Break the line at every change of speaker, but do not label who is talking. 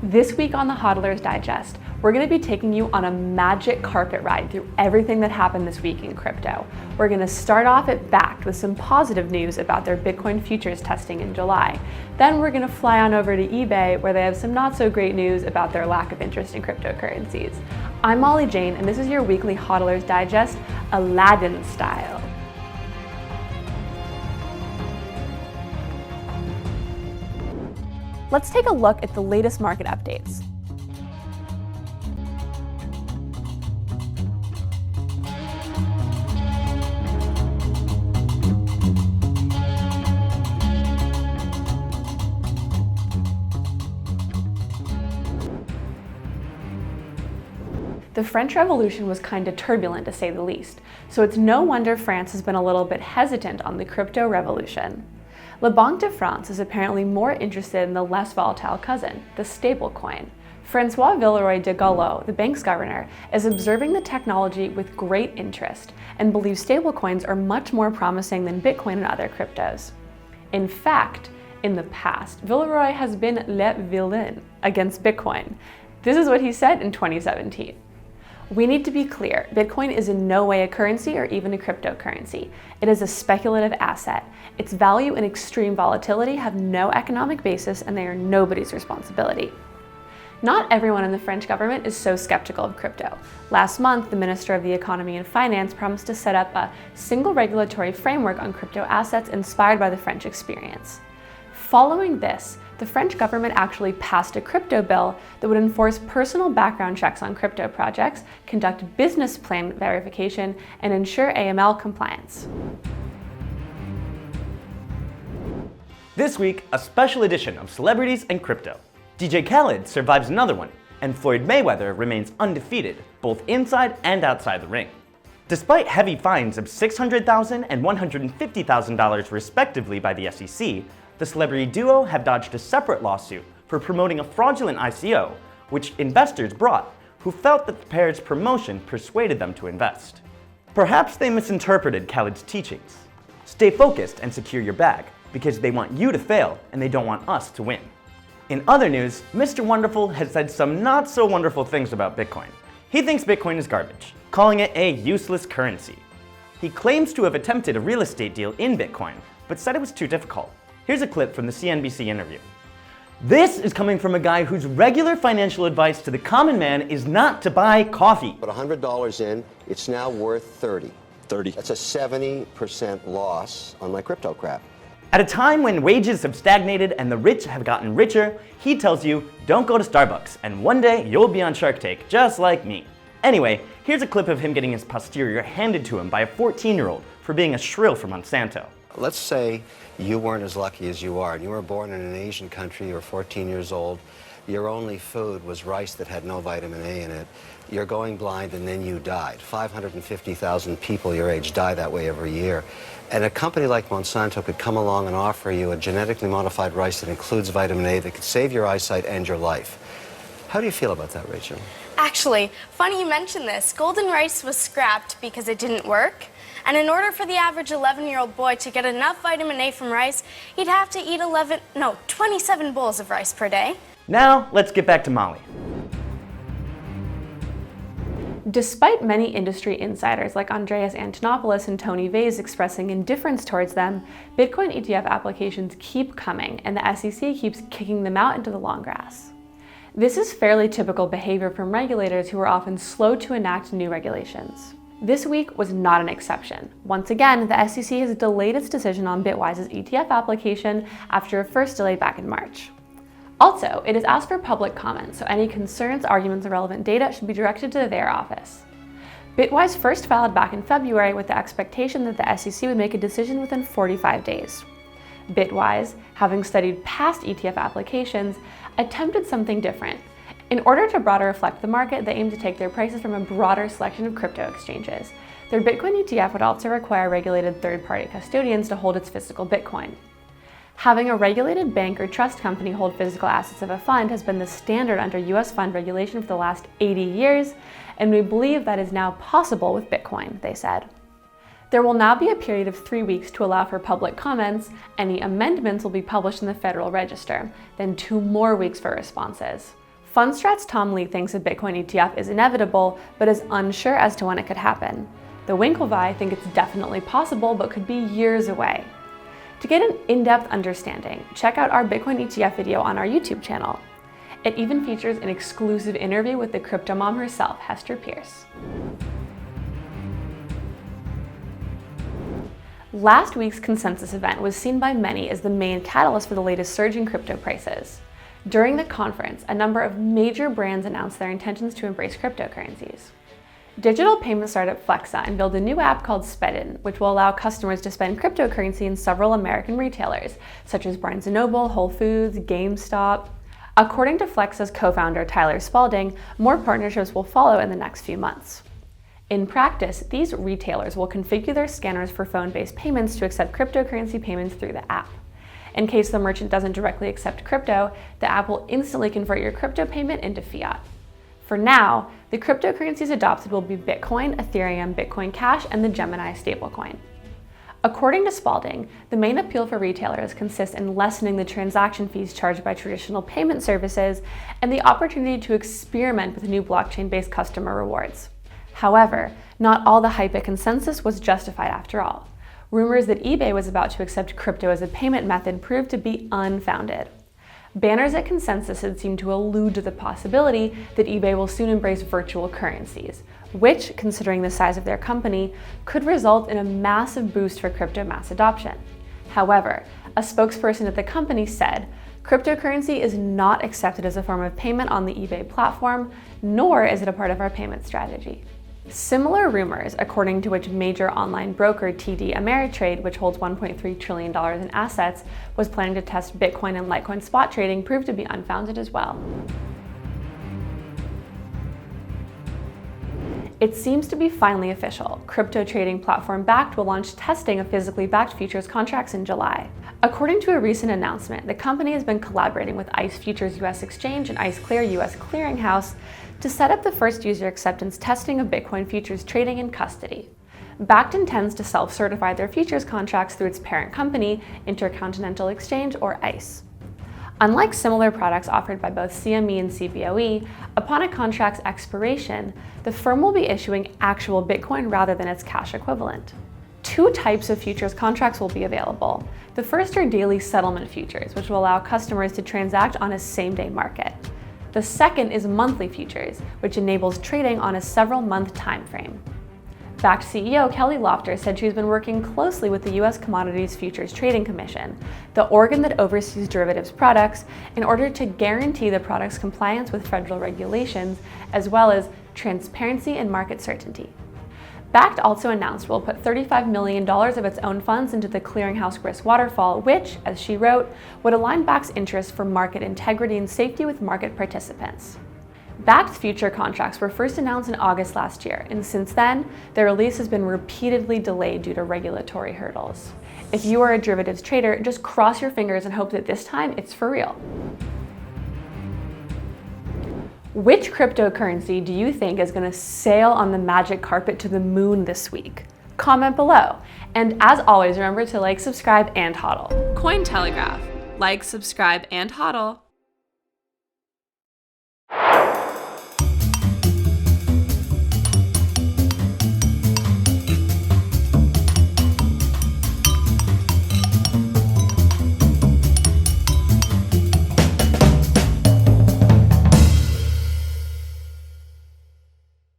This week on the Hodler's Digest, we're going to be taking you on a magic carpet ride through everything that happened this week in crypto. We're going to start off at Bakkt with some positive news about their Bitcoin futures testing in July. Then we're going to fly on over to eBay, where they have some not so great news about their lack of interest in cryptocurrencies. I'm Molly Jane, and this is your weekly Hodler's Digest, Aladdin style. Let's take a look at the latest market updates. The French Revolution was kind of turbulent, to say the least, so it's no wonder France has been a little bit hesitant on the crypto revolution. La Banque de France is apparently more interested in the less volatile cousin, the stablecoin. Francois Villeroy de Gallo, the bank's governor, is observing the technology with great interest and believes stablecoins are much more promising than Bitcoin and other cryptos. In fact, in the past, Villeroy has been le vilain against Bitcoin. This is what he said in 2017. We need to be clear, Bitcoin is in no way a currency or even a cryptocurrency. It is a speculative asset. Its value and extreme volatility have no economic basis, and they are nobody's responsibility. Not everyone in the French government is so skeptical of crypto. Last month, the Minister of the Economy and Finance promised to set up a single regulatory framework on crypto assets inspired by the French experience. Following this, the French government actually passed a crypto bill that would enforce personal background checks on crypto projects, conduct business plan verification, and ensure AML compliance.
This week, a special edition of Celebrities and Crypto. DJ Khaled survives another one, and Floyd Mayweather remains undefeated, both inside and outside the ring. Despite heavy fines of $600,000 and $150,000 respectively by the SEC, the celebrity duo have dodged a separate lawsuit for promoting a fraudulent ICO, which investors brought, who felt that the pair's promotion persuaded them to invest. Perhaps they misinterpreted Khaled's teachings. Stay focused and secure your bag, because they want you to fail and they don't want us to win. In other news, Mr. Wonderful has said some not so wonderful things about Bitcoin. He thinks Bitcoin is garbage, calling it a useless currency. He claims to have attempted a real estate deal in Bitcoin, but said it was too difficult. Here's a clip from the CNBC interview. This is coming from a guy whose regular financial advice to the common man is not to buy coffee.
But $100 in, it's now worth 30. That's a 70% loss on my crypto crap.
At a time when wages have stagnated and the rich have gotten richer, he tells you, don't go to Starbucks, and one day you'll be on Shark Tank, just like me. Anyway, here's a clip of him getting his posterior handed to him by a 14-year-old for being a shrill for Monsanto.
Let's say you weren't as lucky as you are, and you were born in an Asian country, you were 14 years old, your only food was rice that had no vitamin A in it, you're going blind, and then you died. 550,000 people your age die that way every year. And a company like Monsanto could come along and offer you a genetically modified rice that includes vitamin A that could save your eyesight and your life. How do you feel about that, Rachel?
Actually, funny you mention this. Golden rice was scrapped because it didn't work. And in order for the average 11-year-old boy to get enough vitamin A from rice, he'd have to eat 27 bowls of rice per day.
Now, let's get back to Molly.
Despite many industry insiders like Andreas Antonopoulos and Tony Vase expressing indifference towards them, Bitcoin ETF applications keep coming, and the SEC keeps kicking them out into the long grass. This is fairly typical behavior from regulators who are often slow to enact new regulations. This week was not an exception. Once again, the SEC has delayed its decision on Bitwise's ETF application after a first delay back in March. Also, it has asked for public comment, so any concerns, arguments, or relevant data should be directed to their office. Bitwise first filed back in February with the expectation that the SEC would make a decision within 45 days. Bitwise, having studied past ETF applications, attempted something different. In order to broader reflect the market, they aim to take their prices from a broader selection of crypto exchanges. Their Bitcoin ETF would also require regulated third-party custodians to hold its physical Bitcoin. Having a regulated bank or trust company hold physical assets of a fund has been the standard under US fund regulation for the last 80 years, and we believe that is now possible with Bitcoin, they said. There will now be a period of 3 weeks to allow for public comments. Any amendments will be published in the Federal Register, then 2 more weeks for responses. Fundstrat's Tom Lee thinks a Bitcoin ETF is inevitable, but is unsure as to when it could happen. The Winklevi think it's definitely possible, but could be years away. To get an in-depth understanding, check out our Bitcoin ETF video on our YouTube channel. It even features an exclusive interview with the crypto mom herself, Hester Pierce. Last week's consensus event was seen by many as the main catalyst for the latest surge in crypto prices. During the conference, a number of major brands announced their intentions to embrace cryptocurrencies. Digital payment startup Flexa unveiled a new app called Spedin, which will allow customers to spend cryptocurrency in several American retailers, such as Barnes & Noble, Whole Foods, GameStop. According to Flexa's co-founder Tyler Spalding, more partnerships will follow in the next few months. In practice, these retailers will configure their scanners for phone-based payments to accept cryptocurrency payments through the app. In case the merchant doesn't directly accept crypto, the app will instantly convert your crypto payment into fiat. For now, the cryptocurrencies adopted will be Bitcoin, Ethereum, Bitcoin Cash, and the Gemini stablecoin. According to Spalding, the main appeal for retailers consists in lessening the transaction fees charged by traditional payment services and the opportunity to experiment with new blockchain-based customer rewards. However, not all the hype at Consensus was justified after all. Rumors that eBay was about to accept crypto as a payment method proved to be unfounded. Banners at Consensus had seemed to allude to the possibility that eBay will soon embrace virtual currencies, which, considering the size of their company, could result in a massive boost for crypto mass adoption. However, a spokesperson at the company said, "Cryptocurrency is not accepted as a form of payment on the eBay platform, nor is it a part of our payment strategy." Similar rumors, according to which major online broker TD Ameritrade, which holds $1.3 trillion in assets, was planning to test Bitcoin and Litecoin spot trading, proved to be unfounded as well. It seems to be finally official. Crypto trading platform Bakkt will launch testing of physically backed futures contracts in July. According to a recent announcement, the company has been collaborating with ICE Futures US Exchange and ICE Clear US Clearinghouse to set up the first user acceptance testing of Bitcoin futures trading in custody. Bakkt intends to self-certify their futures contracts through its parent company, Intercontinental Exchange or ICE. Unlike similar products offered by both CME and CBOE, upon a contract's expiration, the firm will be issuing actual Bitcoin rather than its cash equivalent. Two types of futures contracts will be available. The first are daily settlement futures, which will allow customers to transact on a same-day market. The second is monthly futures, which enables trading on a several-month time frame. Bakkt CEO Kelly Loeffler said she's been working closely with the U.S. Commodities Futures Trading Commission, the organ that oversees derivatives products, in order to guarantee the product's compliance with federal regulations, as well as transparency and market certainty. Bakkt also announced it will put $35 million of its own funds into the clearinghouse risk waterfall, which, as she wrote, would align Bakkt's interests for market integrity and safety with market participants. Bakkt's future contracts were first announced in August last year, and since then, their release has been repeatedly delayed due to regulatory hurdles. If you are a derivatives trader, just cross your fingers and hope that this time it's for real. Which cryptocurrency do you think is going to sail on the magic carpet to the moon this week? Comment below. And as always, remember to like, subscribe, and hodl. Cointelegraph. Like, subscribe, and hodl.